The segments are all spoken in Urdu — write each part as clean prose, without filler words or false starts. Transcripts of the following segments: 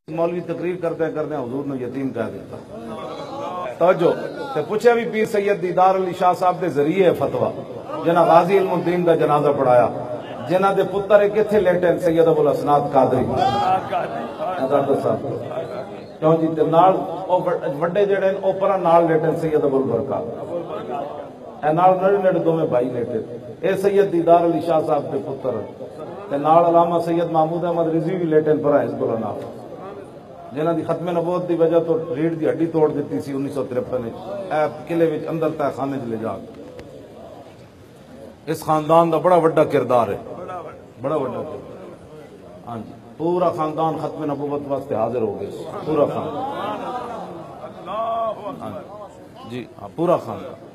مولوی تقریر کرتے حضور نے یتیم کہہ دیتا توجہ تے پوچھا بھی پیر سید دیدار علی شاہ صاحب دے ذریعے فتوا جنہ غازی علم الدین دا جنازہ پڑھایا جنہ دے پتر کتھے لیٹے سید ابو الاسناد قادری کیوں جی تے نال وڈے جڑے اوپر نال لیٹے سید ابو البرکات اے نال نڑ نڑ دوویں بھائی لیٹے اے سید دیدار علی شاہ صاحب دے پتر تے نال علامہ سید محمود احمد رضوی بھی لیٹے پر حزب اللہ نام جنہ دی ختم نبوت دی وجہ تو ریڑھ دی ہڈی توڑ دیتی سی 1953 اے قلعے وچ اندر تہ خانے چ لے جا اس خاندان دا بڑا وڈا کردار ہے بڑا وڈا کردار ہاں جی پورا خاندان ختم نبوت واسطے حاضر ہو گئے پورا خاندان جی ہاں پورا خاندان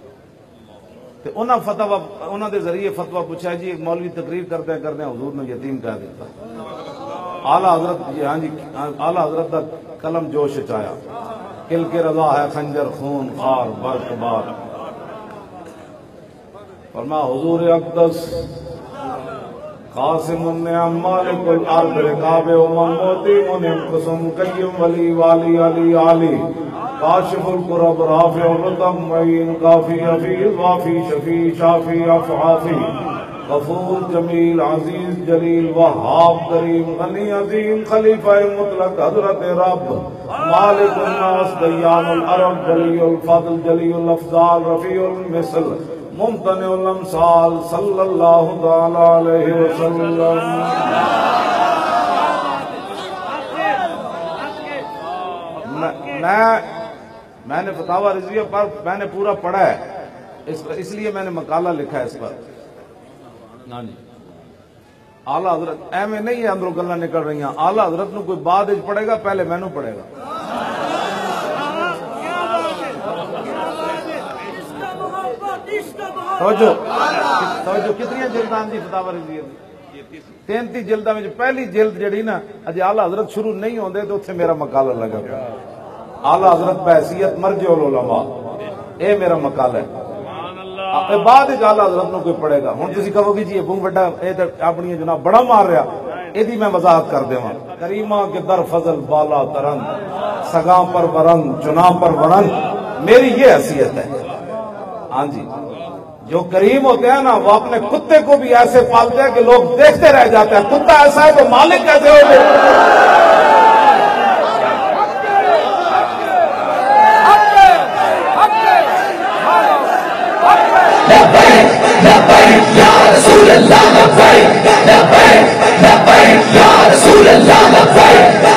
تے انہاں دے ذریعے فتویٰ پوچھا جی ایک مولوی تقریر کرتے حضور نے یتیم کہہ دیتا اعلیٰ حضرت ہاں جی اعلیٰ حضرت دا قلم جوش چایا کل کے رضا ہے خنجر خون خار برق بار فرمایا حضور اقدس قاسم النعم مالک الارض رکاب امم موتی منعم قسم قیم ولی والی علی علی کاشف القرب رافع الرتب معین کافی حفیظ وافی شفیع شافی افعافی غفور جمیل عزیز جلیل وہاب کریم غنی عظیم خلیفہ مطلق حضرت رب مالک الناس دیان العرب جلی الفضل جلی الافضال رفیع المثل ممتنع الامثال صلی اللہ تعالی علیہ وسلم میں نے فتاوی رضویہ پر میں نے پورا پڑھا ہے اس لیے میں نے مقالہ لکھا ہے اس پر اعلیٰ حضرت ایویں نہیں ہے اندروں گلاں نکل رہی ہیں اعلیٰ حضرت نو کوئی بعد وچ پڑھے گا پہلے مینوں پڑھے گا توجہ کتنی جلداں دی فتاوی رضویہ دی 33 جلداں وچ پہلی جلد جڑی نا اجے اعلیٰ حضرت شروع نہیں ہوندے تے اوتھے میرا مقالہ لگا پیا اعلیٰ حضرت بحیثیت مرجع العلماء اے میرا مقالہ ہے بعد اعلیٰ حضرت نو کوئی پڑھے گا ہوں تسی کہو گی جی یہ بہت بڑا اپنی جناب بڑا مار رہا یہ میں وضاحت کر دوں کریمہ کے در فضل بالا ترند سگاں پر برند چناں پر برند میری یہ حیثیت ہے ہاں جی جو کریم ہوتے ہیں نا وہ اپنے کتے کو بھی ایسے پالتے ہیں کہ لوگ دیکھتے رہ جاتے ہیں کتا ایسا ہے تو مالک کیسے ہو گئے لبیک یا رسول اللہ لبیک لبیک لبیک یا رسول اللہ لبیک